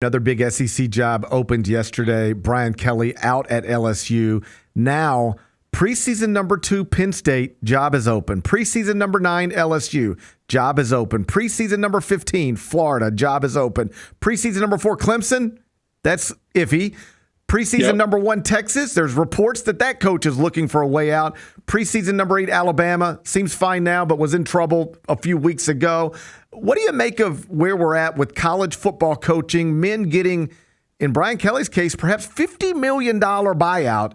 Another big SEC job opened yesterday. Brian Kelly out at LSU. Now, preseason number 2, Penn State, job is open. Preseason number 9, LSU, job is open. Preseason number 15, Florida, job is open. Preseason number 4, Clemson, that's iffy. Preseason number 1, Texas, there's reports that coach is looking for a way out. Preseason number 8, Alabama, seems fine now, but was in trouble a few weeks ago. What do you make of where we're at with college football coaching, men getting, in Brian Kelly's case, perhaps $50 million buyout,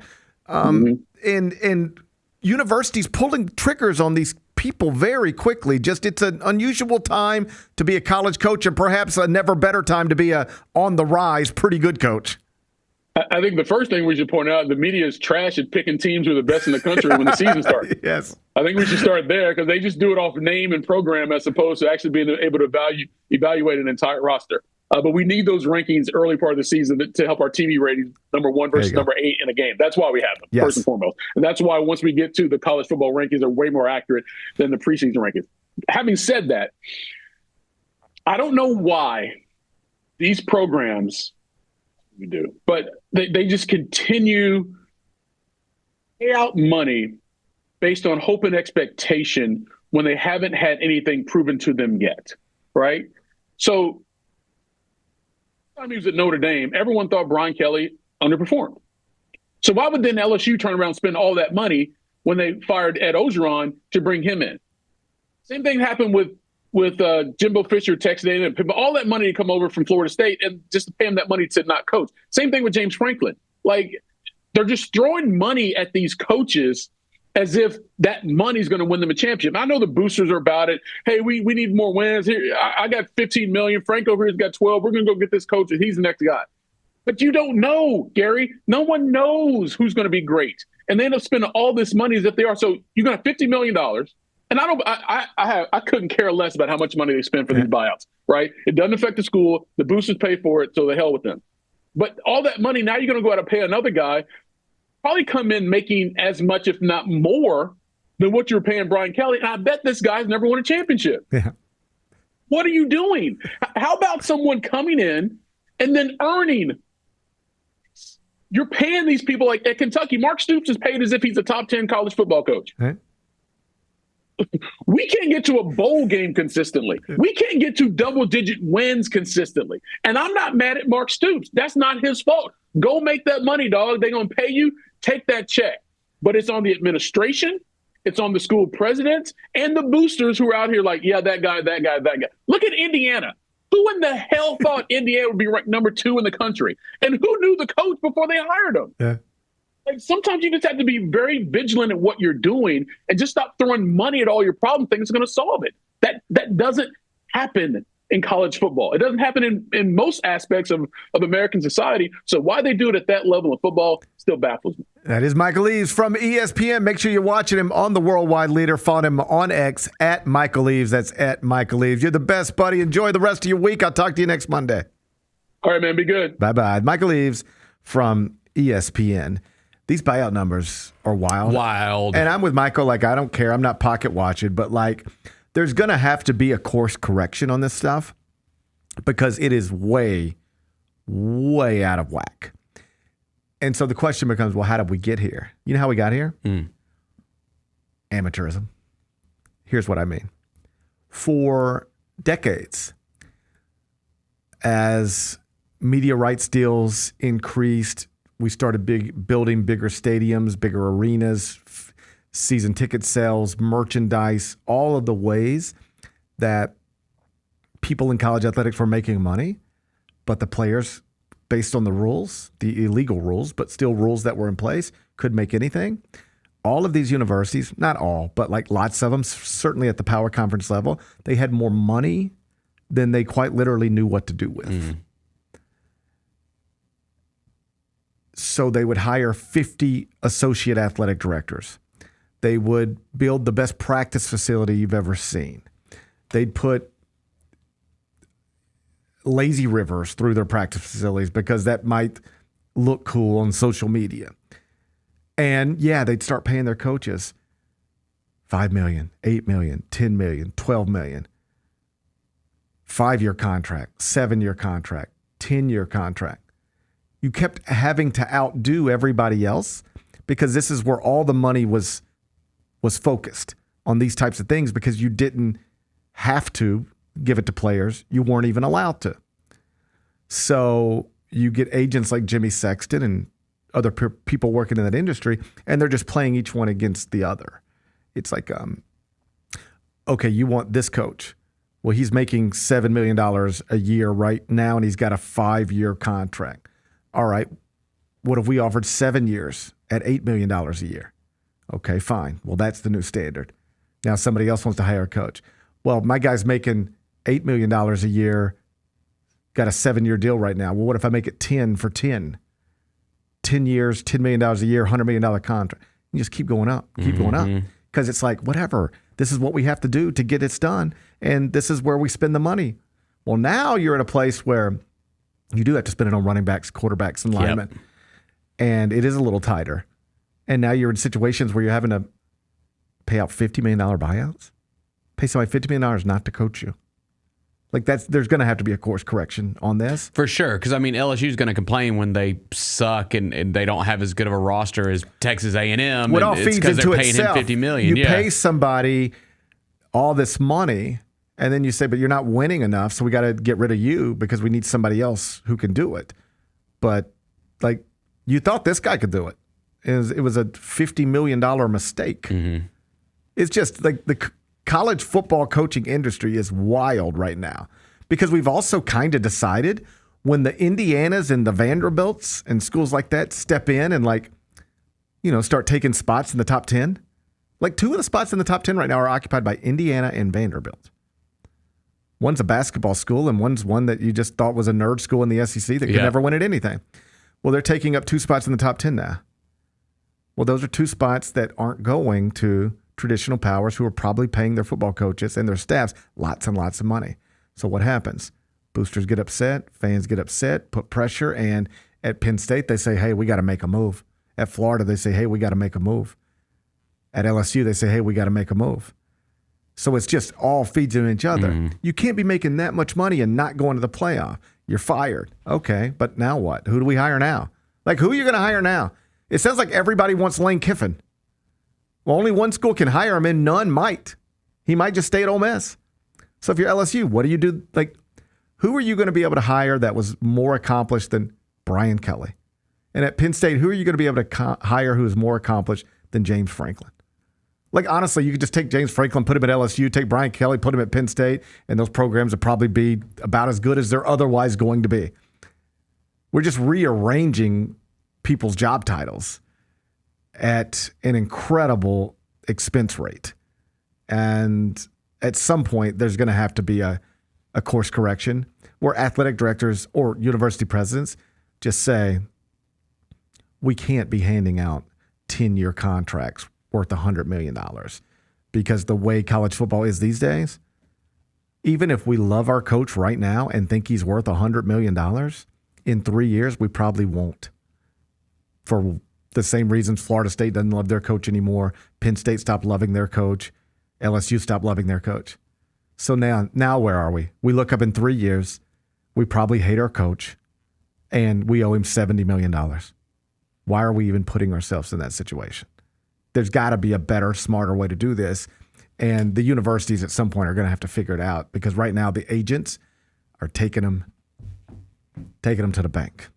and universities pulling triggers on these people very quickly? Just it's an unusual time to be a college coach and perhaps a never better time to be a on-the-rise, pretty good coach. I think the first thing we should point out, the media is trash at picking teams who are the best in the country when the season starts. Yes. I think we should start there because they just do it off name and program as opposed to actually being able to evaluate an entire roster. But we need those rankings early part of the season to help our TV ratings, number 1 versus number 8 in a game. That's why we have them, first and foremost. And that's why once we get to the college football rankings are way more accurate than the preseason rankings. Having said that, I don't know why these programs – we do, but they just continue to pay out money based on hope and expectation when they haven't had anything proven to them yet, right? So, time he was at Notre Dame, everyone thought Brian Kelly underperformed. So why would then LSU turn around and spend all that money when they fired Ed Ogeron to bring him in? Same thing happened with Jimbo Fisher, Texas A&M, all that money to come over from Florida State and just to pay him that money to not coach. Same thing with James Franklin. Like, they're just throwing money at these coaches as if that money's going to win them a championship. I know the boosters are about it. Hey, we need more wins. Here, I got $15 million. Frank over here's got 12. We're going to go get this coach, and he's the next guy. But you don't know, Gary. No one knows who's going to be great. And they end up spending all this money as if they are. So you're going to have $50 million. And I couldn't care less about how much money they spend for these buyouts, right? It doesn't affect the school. The boosters pay for it, so the hell with them. But all that money, now you're going to go out and pay another guy, probably come in making as much, if not more, than what you were paying Brian Kelly. And I bet this guy's never won a championship. Yeah. What are you doing? How about someone coming in and then earning? You're paying these people like at Kentucky. Mark Stoops is paid as if he's a top 10 college football coach. Right. We can't get to a bowl game consistently. We can't get to double-digit wins consistently. And I'm not mad at Mark Stoops. That's not his fault. Go make that money, dog. They're going to pay you. Take that check. But it's on the administration. It's on the school presidents and the boosters who are out here like, yeah, that guy. Look at Indiana. Who in the hell thought Indiana would be ranked number 2 in the country? And who knew the coach before they hired him? Yeah. Like, sometimes you just have to be very vigilant at what you're doing and just stop throwing money at all your problem things. It's going to solve it. That doesn't happen in college football. It doesn't happen in most aspects of American society. So why they do it at that level of football still baffles me. That is Michael Eaves from ESPN. Make sure you're watching him on the Worldwide Leader. Follow him on X at Michael Eaves. That's at Michael Eaves. You're the best, buddy. Enjoy the rest of your week. I'll talk to you next Monday. All right, man. Be good. Bye-bye. Michael Eaves from ESPN. These buyout numbers are wild. And I'm with Michael. Like, I don't care. I'm not pocket watching. But, like, there's going to have to be a course correction on this stuff because it is way, way out of whack. And so the question becomes, well, how did we get here? You know how we got here? Amateurism. Here's what I mean. For decades, as media rights deals increased, we started building bigger stadiums, bigger arenas, season ticket sales, merchandise, all of the ways that people in college athletics were making money, but the players, based on the rules, the illegal rules, but still rules that were in place, could make anything. All of these universities, not all, but like lots of them, certainly at the power conference level, they had more money than they quite literally knew what to do with. So they would hire 50 associate athletic directors. They would build the best practice facility you've ever seen. They'd put lazy rivers through their practice facilities because that might look cool on social media. And yeah, they'd start paying their coaches $5 million, $8 million, $10 million, $12 million. 5-year contract, 7-year contract, 10-year contract. You kept having to outdo everybody else because this is where all the money was focused on these types of things because you didn't have to give it to players. You weren't even allowed to. So you get agents like Jimmy Sexton and other people working in that industry, and they're just playing each one against the other. It's like, okay, you want this coach. Well, he's making $7 million a year right now, and he's got a 5-year contract. All right, what if we offered 7 years at $8 million a year? Okay, fine. Well, that's the new standard. Now somebody else wants to hire a coach. Well, my guy's making $8 million a year, got a 7-year deal right now. Well, what if I make it 10 for 10? 10 years, $10 million a year, $100 million contract. You just keep going up, keep going up. Because it's like, whatever, this is what we have to do to get this done. And this is where we spend the money. Well, now you're in a place where you do have to spend it on running backs, quarterbacks, and linemen. Yep. And it is a little tighter. And now you're in situations where you're having to pay out $50 million buyouts. Pay somebody $50 million not to coach you. Like there's going to have to be a course correction on this. For sure. Because, I mean, LSU's going to complain when they suck and they don't have as good of a roster as Texas A&M. What all feeds into they're paying itself. Him $50 million. You pay somebody all this money, and then you say, but you're not winning enough, so we got to get rid of you because we need somebody else who can do it. But, like, you thought this guy could do it. It was a $50 million mistake. It's just like the college football coaching industry is wild right now because we've also kind of decided when the Indianas and the Vanderbilts and schools like that step in and start taking spots in the top 10. Like 2 of the spots in the top 10 right now are occupied by Indiana and Vanderbilt. One's a basketball school and one's one that you just thought was a nerd school in the SEC that could never win at anything. Well, they're taking up 2 spots in the top 10 now. Well, those are 2 spots that aren't going to traditional powers who are probably paying their football coaches and their staffs lots and lots of money. So what happens? Boosters get upset, fans get upset, put pressure, and at Penn State they say, hey, we got to make a move. At Florida they say, hey, we got to make a move. At LSU they say, hey, we got to make a move. So it's just all feeds into each other. You can't be making that much money and not going to the playoff. You're fired. Okay, but now what? Who do we hire now? Like, who are you going to hire now? It sounds like everybody wants Lane Kiffin. Well, only one school can hire him, and none might. He might just stay at Ole Miss. So if you're LSU, what do you do? Like, who are you going to be able to hire that was more accomplished than Brian Kelly? And at Penn State, who are you going to be able to hire who is more accomplished than James Franklin? Like, honestly, you could just take James Franklin, put him at LSU, take Brian Kelly, put him at Penn State, and those programs would probably be about as good as they're otherwise going to be. We're just rearranging people's job titles at an incredible expense rate. And at some point, there's going to have to be a course correction where athletic directors or university presidents just say, we can't be handing out 10-year contracts worth $100 million because the way college football is these days, even if we love our coach right now and think he's worth $100 million, in 3 years, we probably won't. For the same reasons Florida State doesn't love their coach anymore. Penn State stopped loving their coach. LSU stopped loving their coach. So now where are we? We look up in 3 years, we probably hate our coach, and we owe him $70 million. Why are we even putting ourselves in that situation? There's got to be a better, smarter way to do this. And the universities at some point are going to have to figure it out because right now the agents are taking them to the bank.